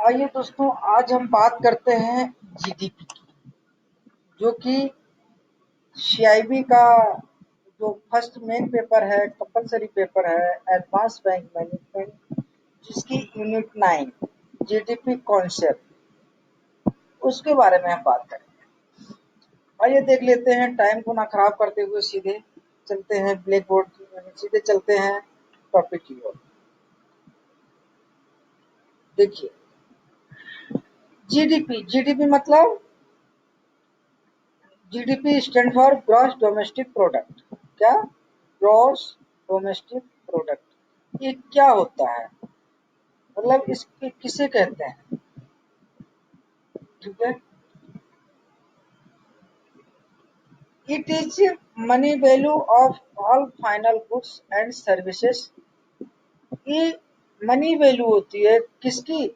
आइए दोस्तों, आज हम बात करते हैं जीडीपी की, जो कि सीआईबी का जो फर्स्ट मेन पेपर है, कंपलसरी पेपर है, एडवांस बैंक मैनेजमेंट, जिसकी यूनिट 9 जीडीपी कॉन्सेप्ट, उसके बारे में हम बात करेंगे। आइए देख लेते हैं, टाइम को ना खराब करते हुए सीधे चलते हैं ब्लैक बोर्ड की, सीधे चलते हैं टॉपिक की ओर। देखिए, जीडीपी मतलब GDP stand for gross domestic product. क्या? Gross domestic product. ये क्या होता है, मतलब इसके किसे कहते हैं? ठीक है, it is money value of all final goods and services. ये मनी वैल्यू होती है किसकी?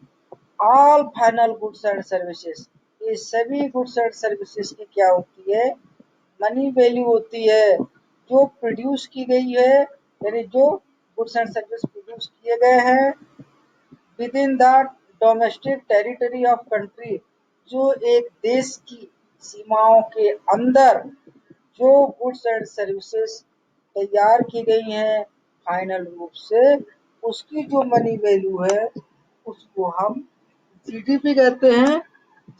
All final goods and services. ये सभी गुड्स एंड सर्विसेज की क्या होती है? मनी वैल्यू होती है, जो प्रोड्यूस की गई है, यानी जो गुड्स एंड सर्विस प्रोड्यूस किए गए हैं with in the domestic territory of country, जो एक देश की सीमाओं के अंदर जो गुड्स एंड सर्विसेज तैयार की गई हैं फाइनल रूप से, उसकी जो मनी वैल्यू है उसको हम जीडीपी कहते हैं,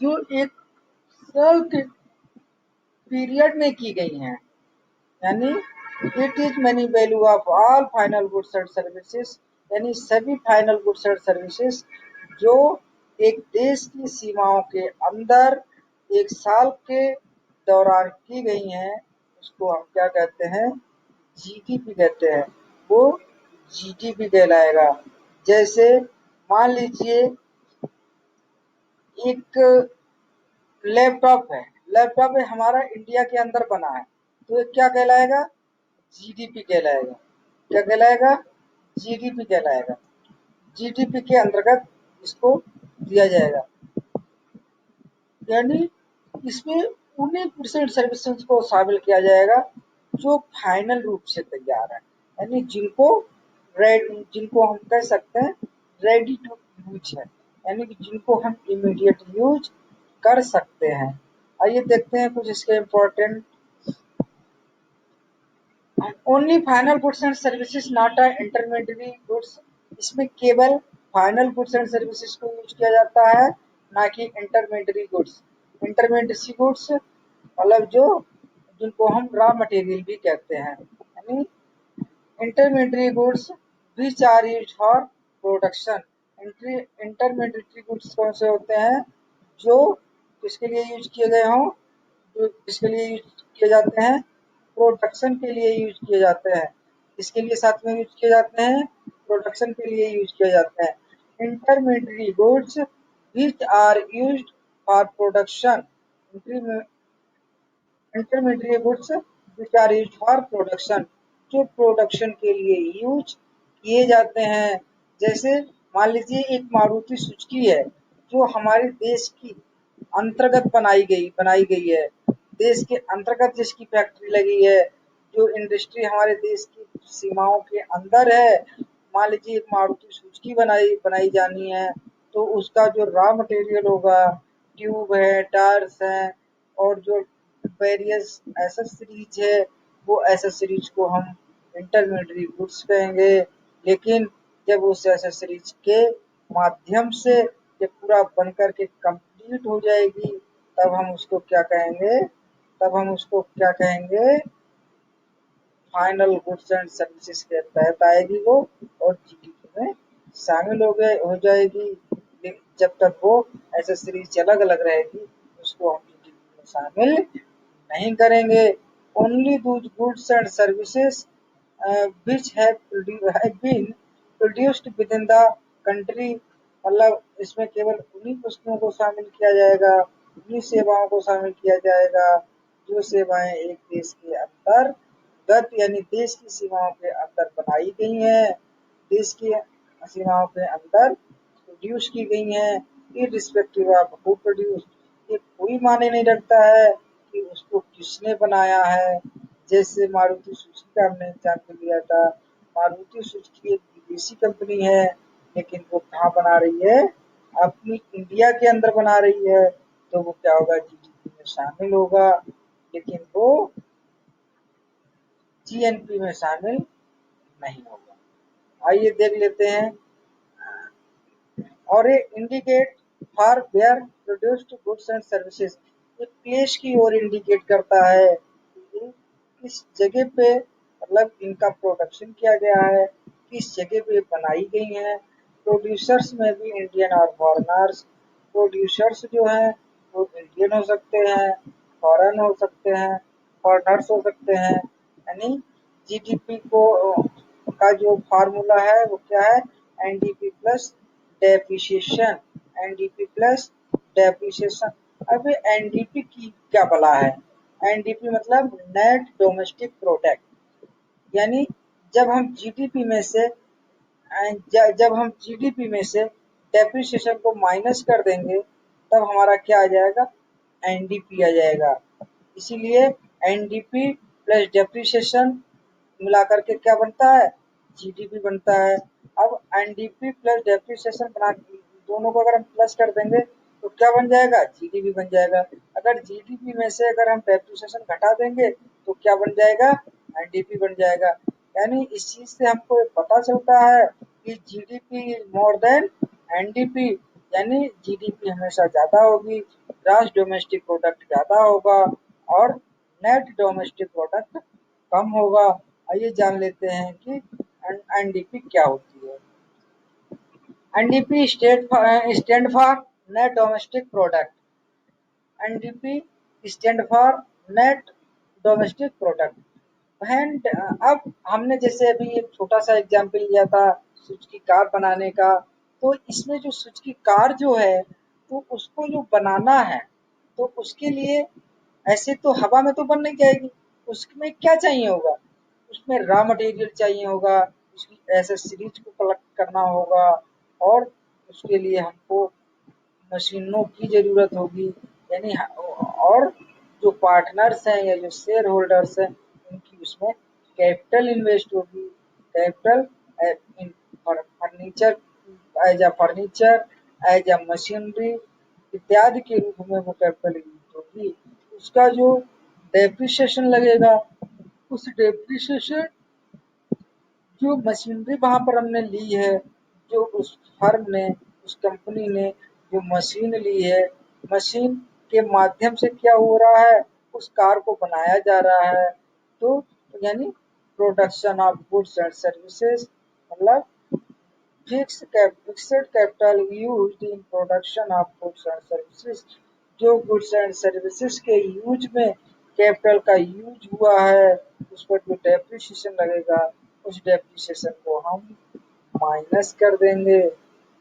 जो एक साल के पीरियड में की गई हैं। यानी it is money value of all final goods and services, यानी सभी फाइनल गुड्स एंड सर्विसेज जो एक देश की सीमाओं के अंदर एक साल के दौरान की गई हैं, उसको हम क्या कहते हैं? जीडीपी कहते हैं। वो जीडीपी कहलाएगा। जैसे मान लीजिए एक लैपटॉप है, लैपटॉप हमारा इंडिया के अंदर बना है, तो ये क्या कहलाएगा? जीडीपी कहलाएगा। क्या कहलाएगा? जीडीपी कहलाएगा। जीडीपी के अंतर्गत इसको दिया जाएगा, यानी इसमें उन्हीं परसेंट सर्विसेज को शामिल किया जाएगा जो फाइनल रूप से तैयार है, यानी जिनको हम कह सकते हैं रेडी टू यूज है, यानी कि जिनको हम इमीडिएट यूज कर सकते हैं। आइए देखते हैं कुछ इसके important. Only final goods and services not a intermediary goods. इसमें केवल फाइनल गुड्स एंड सर्विसेज को यूज किया जाता है, ना कि इंटरमीडिएटरी गुड्स। इंटरमीडिएटरी गुड्स मतलब जो जिनको हम रॉ मटेरियल भी कहते हैं, यानी intermediary goods which are use for production. Intermediary goods कौन से होते हैं? जो किसके लिए यूज किए गए हों, जो किसके लिए यूज किए जाते हैं? प्रोडक्शन के लिए यूज किए जाते हैं। इसके लिए साथ में यूज किए जाते हैं, प्रोडक्शन के लिए यूज किए जाते हैं। Intermediary goods which are used for production. Intermediate goods which are used for production, जो प्रोडक्शन के लिए यूज किए जाते हैं। जैसे मान लीजिए एक मारुति सुजुकी है, जो हमारे देश की अंतर्गत बनाई गई है, देश के अंतर्गत जिसकी फैक्ट्री लगी है, जो इंडस्ट्री हमारे देश की सीमाओं के अंदर है। मान लीजिए एक मारुति सुजुकी बनाई बनाई जानी है, तो उसका जो रॉ मटेरियल होगा, ट्यूब है, टायर्स हैं, और जो वेरियस एसेसरीज है, वो एसेसरीज को हम इंटरमीडिएट गुड्स कहेंगे। लेकिन जब उस एसेसरीज के माध्यम से ये पूरा बनकर के कंप्लीट हो जाएगी, तब हम उसको क्या कहेंगे? फाइनल गुड्स एंड सर्विसेज के तहत आएगी वो, और जीडीपी में शामिल हो जाएगी। जब तक वो एसेसरीज अलग अलग रहेगी, उसको हम जीडीपी में शामिल नहीं करेंगे। Only those goods and services which have been produced within the country, मतलब इसमें केवल उन्हीं वस्तुओं को शामिल किया जाएगा, उन्हीं सेवाओं को शामिल किया जाएगा जो सेवाएं एक देश के अंतर्गत, यानी देश की सीमाओं के अंदर बनाई गई हैं, देश की सीमाओं के अंदर प्रोड्यूस की गई हैं, इर्रिस्पेक्टिव ऑफ हु प्रोड्यूस। ये कोई मायने नहीं रखता है कि उसको किसने बनाया है। जैसे मारुति सुजुकी का हमने एग्जाम्पल लिया था, मारुति सुजुकी एक विदेशी कंपनी है, लेकिन वो कहाँ बना रही है? अपनी इंडिया के अंदर बना रही है तो वो क्या होगा, जीडीपी में शामिल होगा, लेकिन वो जीएनपी में शामिल नहीं होगा। आइए देख लेते हैं। और ये indicate for where produced goods and services, ये प्लेस की ओर इंडिकेट करता है कि किस जगह पे मतलब इनका प्रोडक्शन किया गया है, किस जगह पे बनाई गई हैं। प्रोड्यूसर्स में भी इंडियन और फॉरेनर्स, प्रोड्यूसर्स जो हैं वो इंडियन हो सकते हैं, फॉरेन हो सकते हैं, फॉरेनर्स हो सकते हैं। यानी जीडीपी को का जो फार्मूला है वो क्या है, NDP plus depreciation, NDP plus depreciation. अब एनडीपी की क्या बला है, एनडीपी मतलब नेट डोमेस्टिक प्रोडक्ट, यानी जब हम जीडीपी में से जब हम जीडीपी में से डेप्रिसिएशन को माइनस कर देंगे तब हमारा क्या आ जाएगा, एनडीपी आ जाएगा। इसीलिए एनडीपी प्लस डेप्रिसिएशन मिलाकर के क्या बनता है, जीडीपी बनता है। अब एनडीपी प्लस डेप्रिसिएशन बना दोनों को अगर हम प्लस कर देंगे तो क्या बन जाएगा, जीडीपी बन जाएगा। अगर जीडीपी में से अगर हम डेप्रिसिएशन घटा देंगे तो क्या बन जाएगा, एनडीपी बन जाएगा। यानी इस चीज से हमको ये पता चलता है कि GDP is more than NDP, यानी जीडीपी हमेशा ज्यादा होगी, ग्रॉस डोमेस्टिक प्रोडक्ट ज्यादा होगा और नेट डोमेस्टिक प्रोडक्ट कम होगा। आइए जान लेते हैं कि एनडीपी क्या होती है। NDP stand for net domestic product, NDP stand for net domestic product. And अब हमने जैसे अभी एक छोटा सा एग्जांपल लिया था स्विच की कार बनाने का, तो इसमें जो स्विच की कार जो है तो उसको जो बनाना है तो उसके लिए ऐसे तो हवा में तो बन नहीं जाएगी, उसमें क्या चाहिए होगा, उसमें रॉ मटेरियल चाहिए होगा, उसकी एसेसरीज को कलेक्ट करना होगा और उसके लिए हमको मशीनों की जरूरत होगी। यानी और जो पार्टनर्स हैं या जो शेयर होल्डर्स हैं उनकी उसमें कैपिटल इन्वेस्ट होगी, capital in furniture, as a furniture, as a machinery इत्यादि के रूप में वो कैपिटल यूज होगी। उसका जो डेप्रिसिएशन लगेगा, उस डेप्रिसिएशन जो मशीनरी वहां पर हमने ली है, जो उस फर्म ने, उस कंपनी ने जो मशीन ली है, मशीन के माध्यम से क्या हो रहा है, उस कार को बनाया जा रहा है। तो यानी production of goods and services मतलब fixed capital used in production of goods and services, जो गुड्स एंड सर्विसेज के यूज में कैपिटल का यूज हुआ है उस पर जो डेप्रिसिएशन लगेगा उस डेप्रिसिएशन को हम माइनस कर देंगे।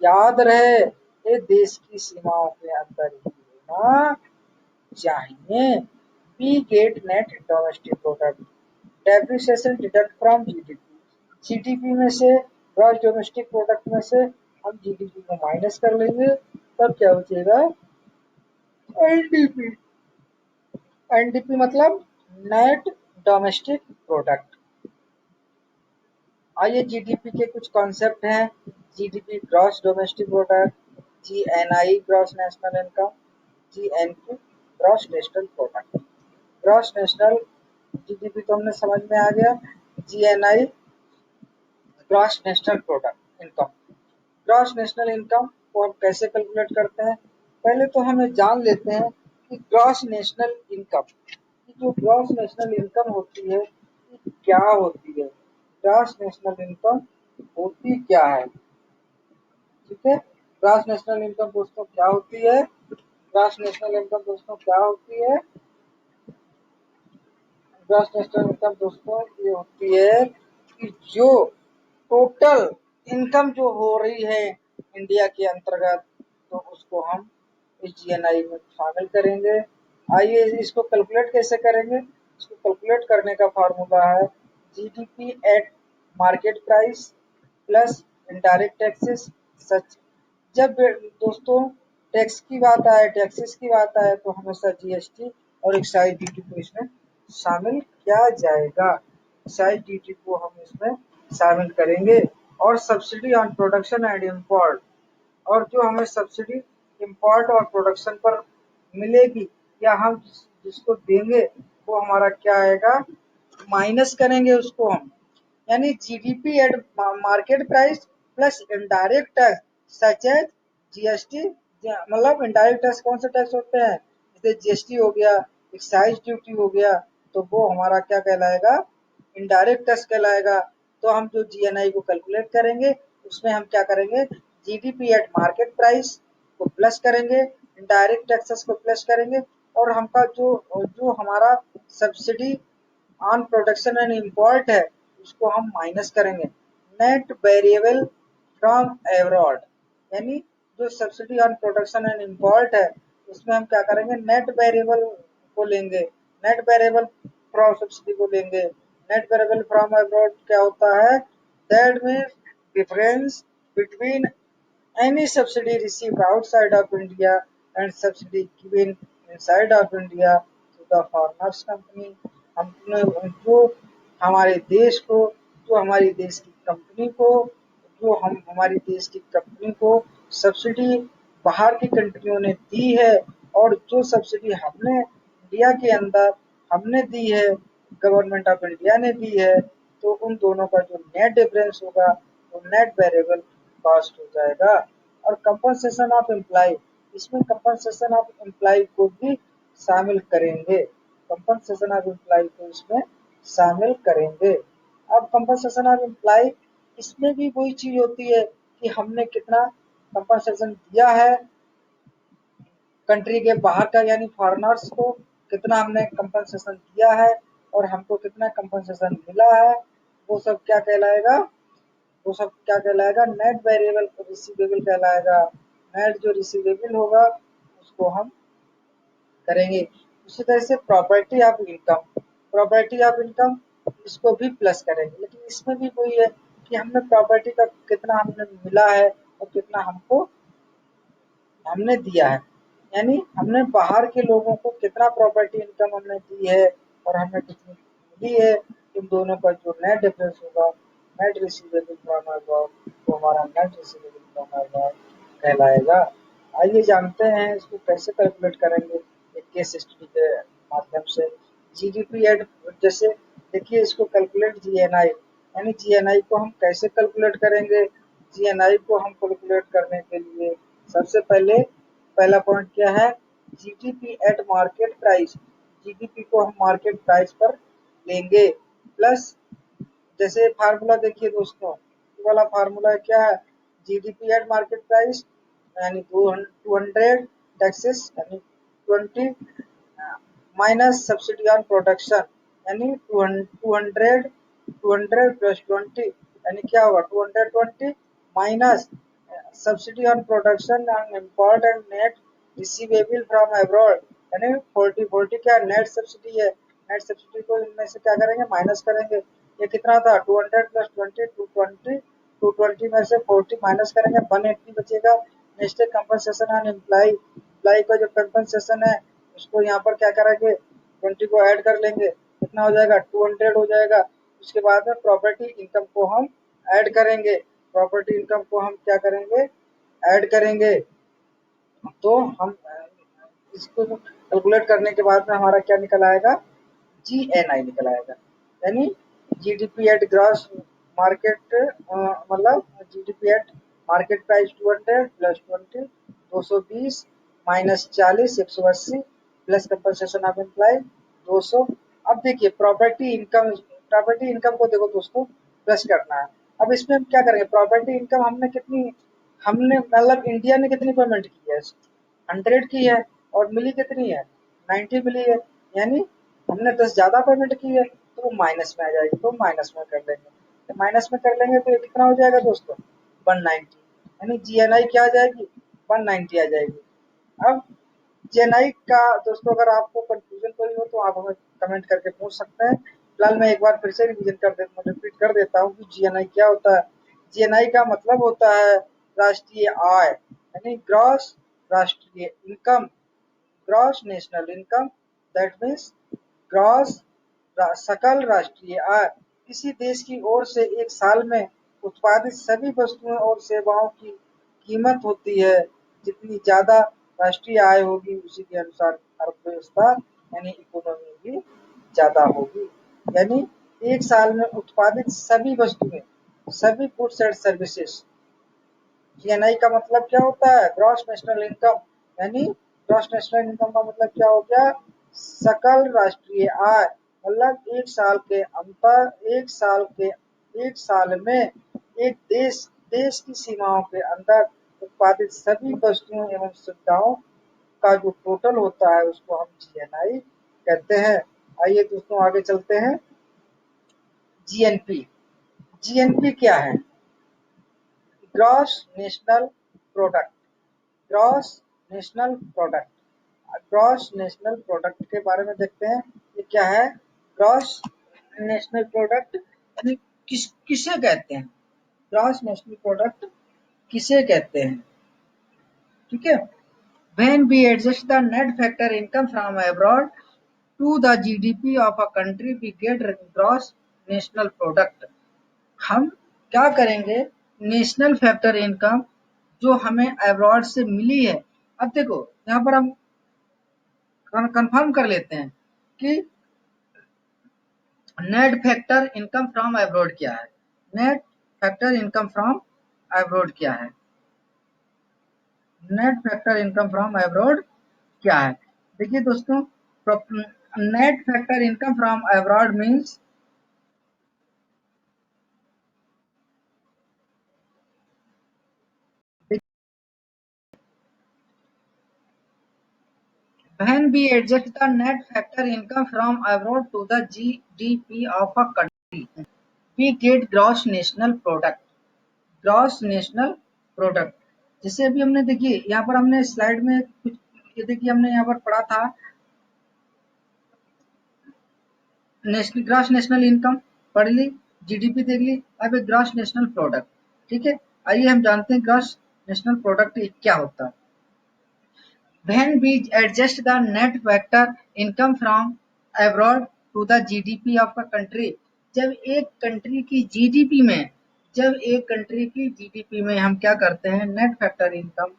याद रहे ये देश की सीमाओं के अंदर ही होना चाहिए। We get net domestic product, depreciation deduct from GDP, GDP में से ग्रॉस डोमेस्टिक प्रोडक्ट में से हम जीडीपी को माइनस कर लेंगे, तब क्या बचेगा, एनडीपी। एनडीपी मतलब नेट डोमेस्टिक प्रोडक्ट। आइए जीडीपी के कुछ कॉन्सेप्ट हैं। GDP gross domestic product, GNI gross national income, GNP gross national product. Gross national GDP तो हमने समझ में आ गया। GNI gross national product income, gross national income को हम कैसे कैलकुलेट करते हैं, पहले तो हमें जान लेते हैं कि ग्रॉस नेशनल इनकम, जो ग्रॉस नेशनल इनकम होती है ये क्या होती है, ग्रॉस नेशनल इनकम होती क्या है। ठीक है, ग्रॉस नेशनल इनकम दोस्तों क्या होती है, ग्रॉस नेशनल इनकम दोस्तों क्या होती है, ग्रॉस नेशनल इनकम दोस्तों ये होती है कि जो टोटल इनकम जो हो रही है इंडिया के अंतर्गत तो उसको हम इस जीएनआई में शामिल करेंगे। आइए इसको कैलकुलेट कैसे करेंगे, इसको कैलकुलेट करने का फार्मूला है GDP at market price plus indirect taxes. सच जब दोस्तों टैक्स की बात आए, टैक्सेस की बात आए तो हमेशा जीएसटी और एक्साइज ड्यूटी को इसमें शामिल किया जाएगा। एक्साइज ड्यूटी को हम इसमें शामिल करेंगे और subsidy on production and import, और जो हमें सब्सिडी इंपोर्ट और प्रोडक्शन पर मिलेगी या हम जिसको देंगे वो हमारा क्या आएगा, माइनस करेंगे उसको हम। यानी GDP at market price plus indirect tax such as GST. मतलब इनडायरेक्ट टैक्स कौन से टैक्स होते हैं, जैसे जीएसटी हो गया, एक्साइज ड्यूटी हो गया, तो वो हमारा क्या कहलाएगा, इनडायरेक्ट टैक्स कहलाएगा। तो हम जो जीएनआई को कैलकुलेट करेंगे उसमें हम क्या करेंगे, जीडीपी एट मार्केट प्राइस को प्लस करेंगे, इनडायरेक्ट टैक्सेस को प्लस करेंगे, और हमका जो जो हमारा subsidy on production and import है उसको हम माइनस करेंगे। नेट वेरिएबल फ्रॉम एब्रॉड, यानी जो subsidy on production and import है उसमें हम क्या करेंगे, नेट वेरिएबल को लेंगे, नेट वेरिएबल फ्रॉम सब्सिडी को लेंगे। नेट वेरिएबल फ्रॉम एब्रॉड क्या होता है, that means difference between any subsidy received outside of India and subsidy given inside of India to the foreigners company। हमने जो हमारे देश को, जो हमारी देश की कंपनी को, जो हम हमारी देश की कंपनी को सब्सिडी बाहर की कंट्रियों ने दी है, और जो सब्सिडी हमने इंडिया के अंदर हमने दी है, गवर्नमेंट ऑफ इंडिया ने दी है, तो उन दोनों का जो नेट डिफरेंस होगा वो नेट वेरिएबल कॉस्ट हो जाएगा। और कंपनसेशन ऑफ एम्प्लॉय, इसमें कंपनसेशन ऑफ एम्प्लॉय को भी शामिल करेंगे, कंपनसेशन ऑफ एम्प्लॉय को इसमें शामिल करेंगे। अब कंपनसेशन ऑफ एम्प्लॉय, इसमें भी वही चीज होती है कि हमने कितना कंपनसेशन दिया है कंट्री के बाहर का, यानी फॉरेनर्स को कितना हमने कंपनसेशन दिया है और हमको कितना कंपनसेशन मिला है, वो सब क्या कहलाएगा, वो सब क्या कहलाएगा, नेट वेरिएबल रिसीवेबल कहलाएगा। नेट जो रिसीवेबल होगा उसको हम करेंगे। उसी तरह से property of income, property of income इसको भी प्लस करेंगे, लेकिन इसमें भी वही है कि हमने प्रॉपर्टी का कितना हमने मिला है और कितना हमको हमने दिया है, यानी हमने बाहर के लोगों को कितना प्रॉपर्टी इनकम हमने दी है और हमें कितनी दी है, इन दोनों का जो नेट डिफरेंस होगा, नेट रिसीवेबल फ्रॉम अब्रॉड, वो हमारा नेट रिसीवेबल फ्रॉम अब्रॉड कहलाएगा। आइए जानते हैं इसको कैसे कैलकुलेट करेंगे एक केस स्टडी के माध्यम से। जीडीपी एट, जैसे देखिए इसको कैलकुलेट जीएनआई, यानी जीएनआई को हम कैसे कैलकुलेट करेंगे। जीएनआई को हम कैलकुलेट करने के लिए सबसे पहले पहला पॉइंट क्या है, GDP at market price, GDP को हम मार्केट प्राइस पर लेंगे, प्लस जैसे फार्मूला देखिए दोस्तों, ये वाला फार्मूला क्या है, जीडीपी एट मार्केट प्राइस यानी 200 टैक्सेस यानी 20 माइनस सब्सिडी ऑन प्रोडक्शन, यानी 200 प्लस 20 यानी क्या होगा, 220 minus subsidy on production and import and net receivable from abroad, यानी 40 क्या नेट सब्सिडी है, नेट सब्सिडी को इनमें से क्या करेंगे, माइनस करेंगे। ये कितना था, 200 प्लस 20 220, 220 में से 40 माइनस करेंगे, 180 बचेगा। नेक्स्ट है कंपनसेशन ऑन एम्प्लॉय, एम्प्लॉय का जो कंपनसेशन है उसको यहाँ पर क्या करेंगे, 20 को ऐड कर लेंगे, कितना हो जाएगा, 200 हो जाएगा। उसके बाद में प्रॉपर्टी इनकम को हम ऐड करेंगे, प्रॉपर्टी इनकम को हम क्या करेंगे, ऐड करेंगे। तो हम इसको कैलकुलेट करने के बाद में हमारा क्या निकल आएगा, जीएनआई निकल आएगा, यानी जीडीपी एट ग्रॉस मार्केट, मतलब GDP at market price 200 plus 20 220 minus 40 180 plus compensation of employ 200। अब देखिए प्रॉपर्टी इनकम को देखो दोस्तों, प्लस करना है। अब इसमें हम क्या करेंगे, प्रॉपर्टी इनकम हमने कितनी, हमने मतलब इंडिया ने कितनी पेमेंट की है, 100 की है, और मिली कितनी है, 90 मिली है, यानी हमने 10 ज्यादा पेमेंट की है, तो वो माइनस में आ जाएगी, तो माइनस में कर लेंगे। तो माइनस में कर लेंगे तो ये कितना हो जाएगा दोस्तों, 190, यानी जीएनआई क्या आ जाएगी, 190 आ जाएगी। अब जीएनआई का दोस्तों अगर आपको कंफ्यूजन कोई हो तो आप हमें कमेंट करके पूछ सकते हैं। फिलहाल मैं एक बार फिर से रिपीट कर देता हूँ कि जीएनआई क्या होता है। जीएनआई का मतलब होता है राष्ट्रीय आय, यानी ग्रॉस राष्ट्रीय income, gross national income, that means gross सकल राष्ट्रीय आय, किसी देश की ओर से एक साल में उत्पादित सभी वस्तुओं और सेवाओं की कीमत होती है, जितनी ज़्यादा राष्ट्रीय आय होगी उसी के अनुसार अर्थव्यवस्था यानी इकोनॉमी भी ज़्यादा होगी। यानी एक साल में उत्पादित सभी वस्तुएं, सभी गुड्स एंड सर्विसेज, जीएनआई का मतलब क्या होता है? Gross national income. यानी ग्रॉस नेशनल इनकम का मतलब क्या हो गया? सकल राष्ट्रीय आय। मतलब एक साल में एक देश की सीमाओं के अंदर उत्पादित सभी वस्तुओं एवं सुविधाओं का जो टोटल होता है उसको हम जीएनआई कहते हैं। आइए दोस्तों आगे चलते हैं। जीएनपी। जीएनपी क्या है? Gross national product. Gross national product. Gross national product के बारे में देखते हैं, ये क्या है? ग्रॉस नेशनल प्रोडक्ट यानी किसे कहते हैं? ग्रॉस नेशनल प्रोडक्ट किसे कहते हैं? ठीक है। When we adjust the net factor income from abroad to the GDP of a country, we get gross national product. हम क्या करेंगे? नेशनल फैक्टर इनकम जो हमें अब्रॉड से मिली है। अब देखो यहाँ पर हम कंफर्म कर लेते हैं कि net factor income from abroad क्या है। Net factor income from abroad क्या है? Net factor income from abroad क्या है? देखिए दोस्तों, net factor income from abroad means when we adjust the net factor income from abroad to the GDP of a country, we get gross national product. Gross national product जैसे अभी हमने देखिए यहाँ पर हमने स्लाइड में कुछ ये देखिए हमने यहाँ पर पढ़ा था ग्रॉस नेशनल इनकम पढ़ ली, जीडीपी देख ली, अब एक ग्रॉस नेशनल प्रोडक्ट। ठीक है, आइए हम जानते हैं ग्रॉस नेशनल प्रोडक्ट क्या होता है। When we adjust the net factor income from abroad to the GDP of a country, जब एक कंट्री की जीडीपी में हम क्या करते हैं? नेट फैक्टर इनकम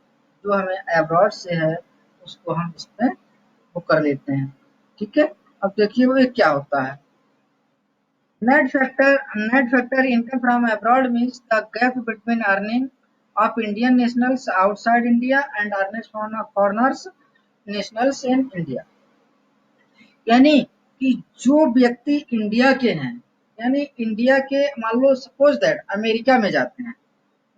जो हमें अब्रॉड से है उसको हम इसमें वो कर लेते हैं। ठीक है, अब देखिए वो क्या होता है। Net factor income from abroad means the gap between earning of Indian nationals outside India and earnings from foreigners nationals in India। यानी कि जो व्यक्ति इंडिया के हैं, यानी इंडिया के मान लो सपोज दैट अमेरिका में जाते हैं,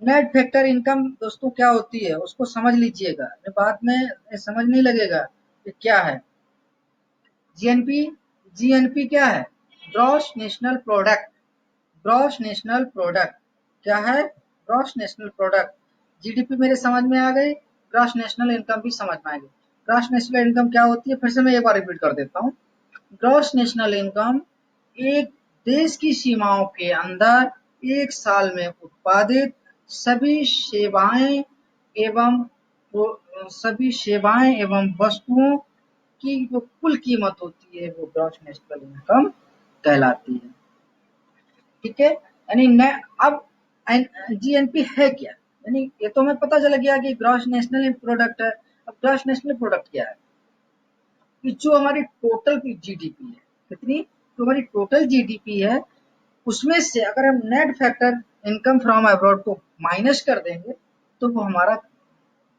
नेट फैक्टर इनकम दोस्तों क्या होती है उसको समझ लीजिएगा, बाद में समझ नहीं लगेगा कि क्या है। जीएनपी। जीएनपी क्या है? Gross national product. Gross national product क्या है? Gross national product. जीडीपी मेरे समझ में आ गई, ग्रॉस नेशनल इनकम भी समझ में आ गई। ग्रॉस नेशनल इनकम क्या होती है? फिर से मैं एक बार रिपीट कर देता हूँ। ग्रॉस नेशनल इनकम एक देश की सीमाओं के अंदर एक साल में उत्पादित सभी सेवाएं एवं वस्तुओं की जो कुल कीमत होती है वो ग्रॉस नेशनल इनकम कहलाती है। ठीक है, यानी अब जीएनपी है क्या? यानी ये तो हमें पता चल गया कि ग्रॉस नेशनल प्रोडक्ट है। अब ग्रॉस नेशनल प्रोडक्ट क्या है? कि जो हमारी टोटल की जीडीपी है, कितनी? जो हमारी टोटल जीडीपी है उसमें से अगर हम net factor income from abroad को माइनस कर देंगे तो वो हमारा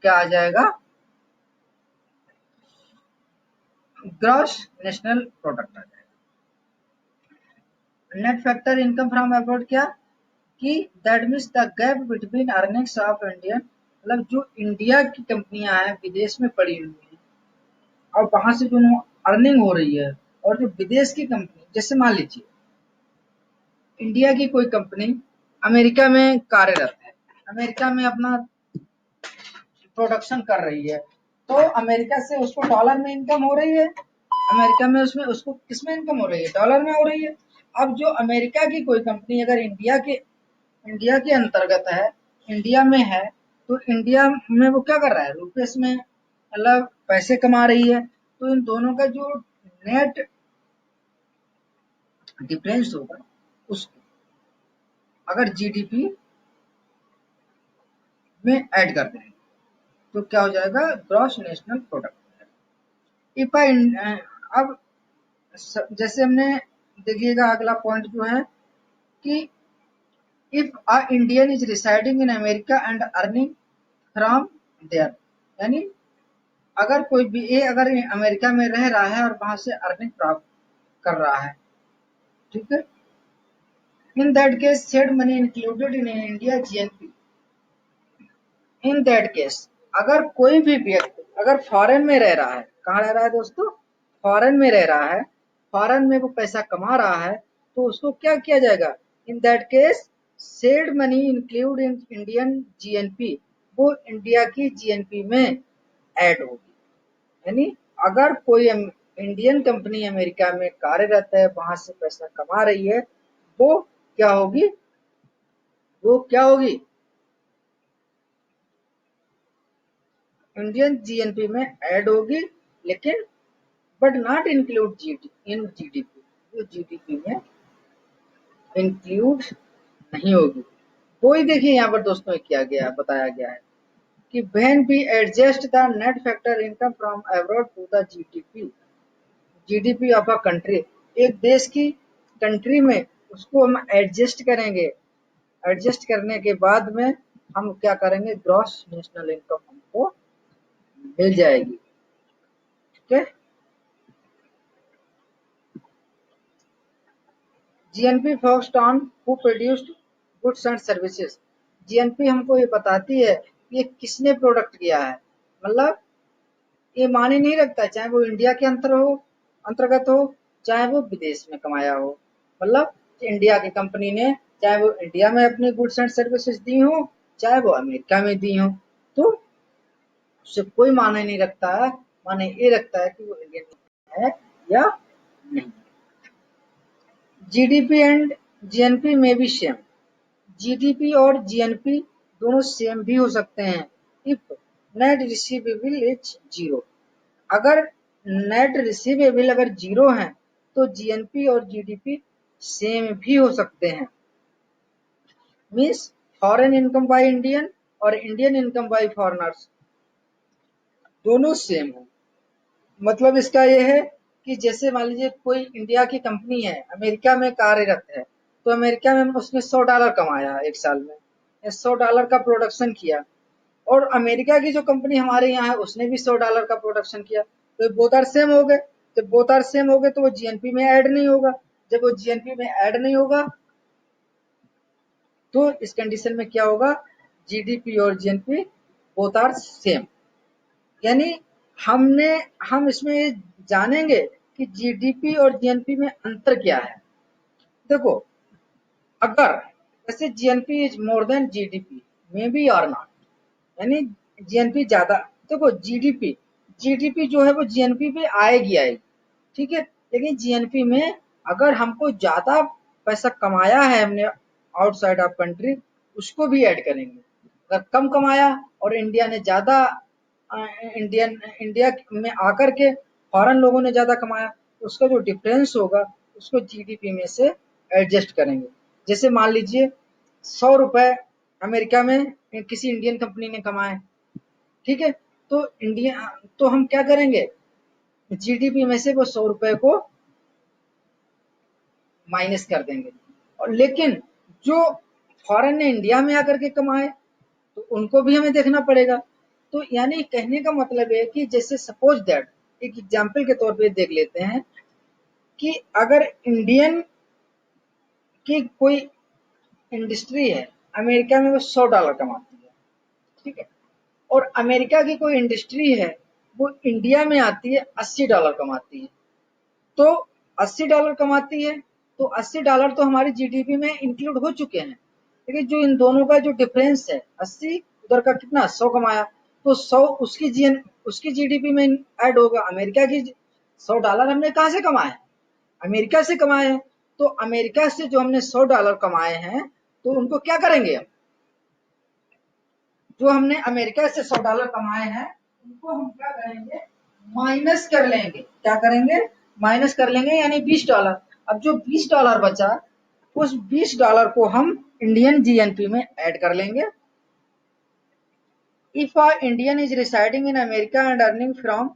क्या आ जाएगा? ग्रॉस नेशनल प्रोडक्ट आ जाएगा। Net factor income from abroad क्या कि that means the gap between earnings of Indian, मतलब जो इंडिया की कंपनियां हैं विदेश में पड़ी हुई हैं और वहां से जो अर्निंग हो रही है, और जो विदेश की कंपनी, जैसे मान लीजिए इंडिया की कोई कंपनी अमेरिका में कार्यरत है, अमेरिका में अपना प्रोडक्शन कर रही है, तो अमेरिका से उसको डॉलर में इनकम हो रही है, अमेरिका में उसमें उसको किसमें इनकम हो रही है? डॉलर में हो रही है। अब जो अमेरिका की कोई कंपनी अगर इंडिया के अंतर्गत है, इंडिया में है, तो इंडिया में वो क्या कर रहा है? रुपीस में मतलब पैसे कमा रही है। तो इन दोनों का जो नेट डिफरेंस होगा उसको अगर जीडीपी में ऐड कर देंगे तो क्या हो जाएगा, gross national product. If I अब जैसे हमने देखिएगा अगला पॉइंट जो है कि if a Indian is residing in America and earning from there, यानी अगर कोई भी ये अगर अमेरिका में रह रहा है और वहां से अर्निंग प्राप्त कर रहा है, ठीक है, in that case said money included in India GNP. In that case अगर कोई भी व्यक्ति अगर फॉरेन में रह रहा है, कहाँ रह रहा है दोस्तों, फॉरेन में रह रहा है, फॉरेन में वो पैसा कमा रहा है, तो उसको क्या किया जाएगा, in that case said money include in Indian GNP, वो इंडिया की जीएनपी में ऐड होगी। यानी अगर कोई इंडियन कंपनी अमेरिका में कार्यरत है, वहां से पैसा कमा रही है, वो क्या होगी, वो क्या होगी, इंडियन जीएनपी में ऐड होगी, लेकिन but not include in GDP, वो जीडीपी में इंक्लूड नहीं होगी। वो ही देखिए यहाँ पर दोस्तों क्या गया बताया गया है कि when we adjust the net factor income from abroad to the GDP, GDP of a country, एक देश की कंट्री में उसको हम एडजस्ट करेंगे, एडजस्ट करने के बाद में हम क्या करेंगे, ग्रॉस नेशनल इनकम हमको मिल जाएगी। ठीक है, GNP focused on who produced goods and services, GNP हमको ये बताती है ये किसने प्रोडक्ट किया है, मतलब ये माने नहीं रखता चाहे वो इंडिया के अंतर्गत हो चाहे वो विदेश में कमाया हो, मतलब इंडिया की कंपनी ने चाहे वो इंडिया में अपनी गुड्स एंड सर्विसेज दी हो चाहे वो अमेरिका में दी हो, तो उससे कोई माने नहीं रखता है, माने ये रखता है कि वो इंडियन है या नहीं। जीडीपी एंड जीएनपी में भी सेम, जीडीपी और जीएनपी दोनों सेम भी हो सकते हैं if net receivable is zero, अगर नेट रिसीवेबल अगर जीरो है तो जीएनपी और जीडीपी सेम भी हो सकते हैं, means foreign income by Indian और इंडियन इनकम बाय फॉरेनर्स दोनों सेम हो। मतलब इसका ये है कि जैसे मान लीजिए कोई इंडिया की कंपनी है अमेरिका में कार्यरत है, तो अमेरिका में उसने $100 कमाया एक साल में, $100 का प्रोडक्शन किया, और अमेरिका की जो कंपनी हमारे यहाँ है उसने भी $100 का प्रोडक्शन किया, तो बोथ आर सेम हो गए। जब बोथ आर सेम हो गए तो वो जीएनपी में ऐड नहीं होगा, जब वो जीएनपी में ऐड नहीं होगा तो इस कंडीशन में क्या होगा, जीडीपी और जीएनपी बोथ आर सेम। यानी हम इसमें जानेंगे कि जीडीपी और जीएनपी में अंतर क्या है। देखो अगर जैसे GNP is more than GDP may be और नॉट, यानी जीएनपी ज्यादा, देखो जीडीपी जीडीपी जो है वो जीएनपी पे आएगी, ठीक है, लेकिन जीएनपी में अगर हमको ज्यादा पैसा कमाया है हमने आउटसाइड ऑफ कंट्री उसको भी ऐड करेंगे, अगर कम कमाया और इंडिया ने ज्यादा इंडिया में आकर के फॉरेन लोगों ने ज्यादा कमाया तो उसका जो डिफरेंस होगा उसको जीडीपी में से एडजस्ट करेंगे। जैसे मान लीजिए 100 रुपए अमेरिका में किसी इंडियन कंपनी ने कमाए, ठीक है, तो इंडिया तो हम क्या करेंगे, जीडीपी में से वो 100 रुपए को माइनस कर देंगे, और लेकिन जो फॉरेन ने इंडिया में आकर के कमाए तो उनको भी हमें देखना पड़ेगा। तो यानी कहने का मतलब है कि जैसे सपोज दैट एक एग्जांपल के तौर पे देख लेते हैं कि अगर इंडियन की कोई इंडस्ट्री है अमेरिका में वो $100 कमाती है, ठीक है, और अमेरिका की कोई इंडस्ट्री है वो इंडिया में आती है $80 कमाती है, तो $80 कमाती है तो $80 तो हमारी जीडीपी में इंक्लूड हो चुके हैं, लेकिन जो इन दोनों का जो डिफरेंस है 80 उधर का कितना 100 कमाया, तो 100 उसकी जीडीपी में ऐड होगा, अमेरिका की $100 हमने कहाँ से कमाए, अमेरिका से कमाए हैं, तो अमेरिका से जो हमने $100 कमाए हैं तो उनको क्या करेंगे हम, जो हमने अमेरिका से $100 कमाए हैं उनको हम क्या करेंगे, माइनस कर लेंगे, क्या करेंगे, माइनस कर लेंगे, यानी $20। अब जो $20 बचा उस $20 को हम इंडियन जीएनपी में ऐड कर लेंगे, If a Indian is residing in America and earning from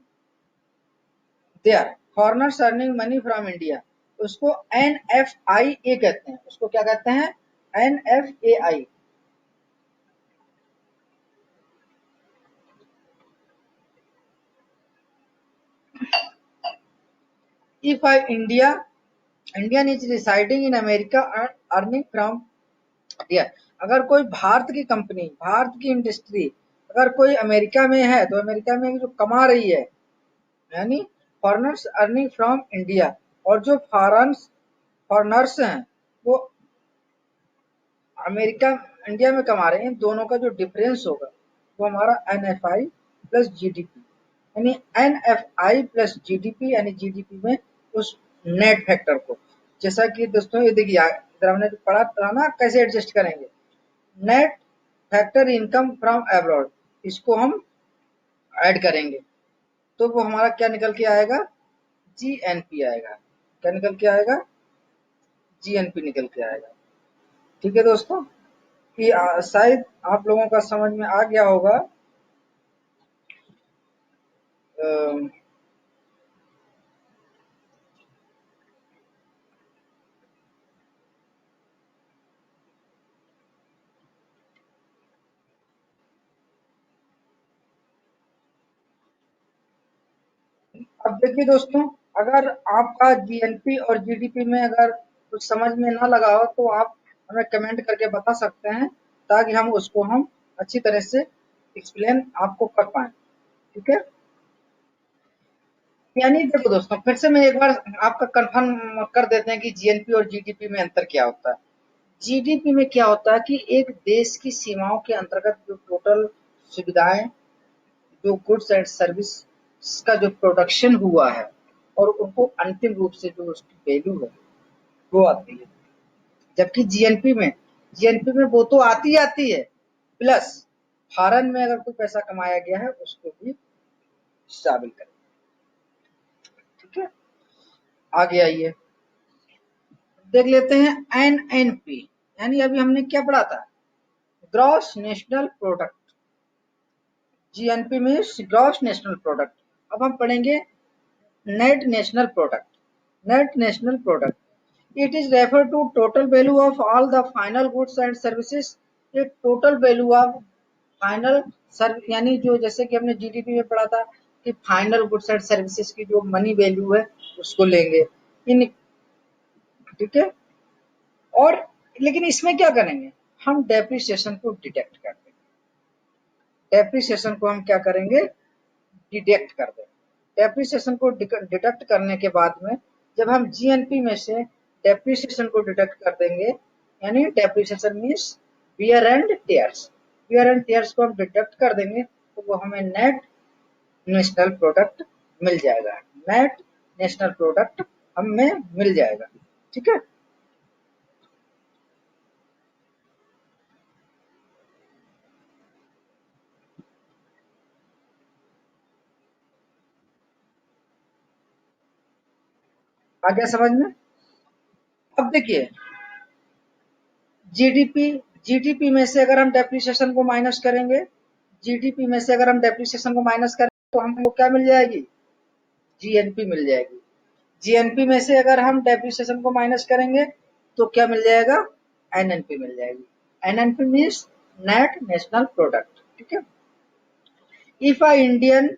there, foreigners earning money from India, उसको NFIA कहते हैं। उसको क्या कहते हैं? NFAI। If a Indian is residing in America and earning from there, अगर कोई भारत की कंपनी, भारत की इंडस्ट्री अगर कोई अमेरिका में है तो अमेरिका में जो कमा रही है, यानी फॉरेनर्स अर्निंग फ्रॉम इंडिया, और जो फॉरेनर्स हैं वो अमेरिका इंडिया में कमा रहे हैं, दोनों का जो डिफरेंस होगा वो हमारा NFI प्लस GDP, यानी NFI प्लस GDP, यानी GDP में उस नेट फैक्टर को, जैसा कि दोस्तों ये देखिए इधर हमने पढ़ा था ना कैसे एडजस्ट करेंगे। Net factor income from abroad, इसको हम ऐड करेंगे तो वो हमारा क्या निकल के आएगा? GNP आएगा। क्या निकल के आएगा? GNP निकल के आएगा। ठीक है दोस्तों, कि शायद आप लोगों का समझ में आ गया होगा। अब देखिए दोस्तों, अगर आपका GNP और GDP में अगर कुछ समझ में ना लगा हो तो आप हमें कमेंट करके बता सकते हैं, ताकि हम उसको अच्छी तरह से एक्सप्लेन आपको कर पाए। ठीक है, यानी देखो दोस्तों, फिर से मैं एक बार आपका कंफर्म कर देते हैं कि GNP और GDP में अंतर क्या होता है। GDP में क्या होता है कि एक देश की सीमाओं के अंतर्गत जो टोटल सुविधाएं, जो गुड्स एंड सर्विस का जो प्रोडक्शन हुआ है और उनको अंतिम रूप से जो उसकी वैल्यू है वो आती है। जबकि जीएनपी में वो तो आती है, प्लस फॉरेन में अगर कोई पैसा कमाया गया है उसको भी शामिल करें। ठीक है, आगे आइए देख लेते हैं NNP, यानी अभी हमने क्या पढ़ा था? Gross national product. जीएनपी में ग्रॉस नेशनल प्रोडक्ट। अब हम पढ़ेंगे net national product. Net national product, it is referred to total value of all the final goods and services। ये टोटल वैल्यू ऑफ फाइनल यानी जो, जैसे कि हमने जीडीपी में पढ़ा था कि फाइनल गुड्स एंड सर्विसेज की जो मनी वैल्यू है उसको लेंगे इन। ठीक है, और लेकिन इसमें क्या करेंगे? हम डेप्रिसिएशन को डिटेक्ट कर देंगे। डेप्रिसिएशन को हम क्या करेंगे? डिटेक्ट कर देंगे। डेप्रिसिएशन को डिटेक्ट करने के बाद में जब हम जीएनपी में से डेप्रिसिएशन को डिटेक्ट कर देंगे, यानी depreciation means wear and tears, wear and tears को हम डिटेक्ट कर देंगे तो वो हमें नेट नेशनल प्रोडक्ट मिल जाएगा। नेट नेशनल प्रोडक्ट हमें मिल जाएगा। ठीक है, आ गया समझ में? अब देखिए, जीडीपी जीडीपी में से अगर हम डेप्रिसिएशन को माइनस करेंगे, जीडीपी में से अगर हम डेप्रिसिएशन को माइनस करें तो हमको क्या मिल जाएगी? जीएनपी मिल जाएगी। जीएनपी में से अगर हम डेप्रिसिएशन को माइनस करेंगे तो क्या मिल जाएगा? एनएनपी मिल जाएगी। NNP means net national product. ठीक है, if a Indian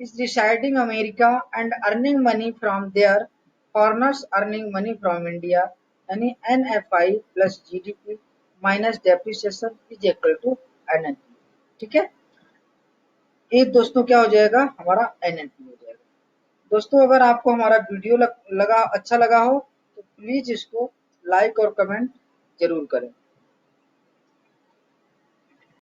is residing America and earning money from there, foreigners earning money from India, यानी NFI plus GDP minus depreciation is equal to NNP। ठीक है, ये दोस्तों क्या हो जाएगा? हमारा NNP हो जाएगा। दोस्तों, अगर आपको हमारा वीडियो अच्छा लगा हो तो प्लीज इसको लाइक और कमेंट जरूर करें।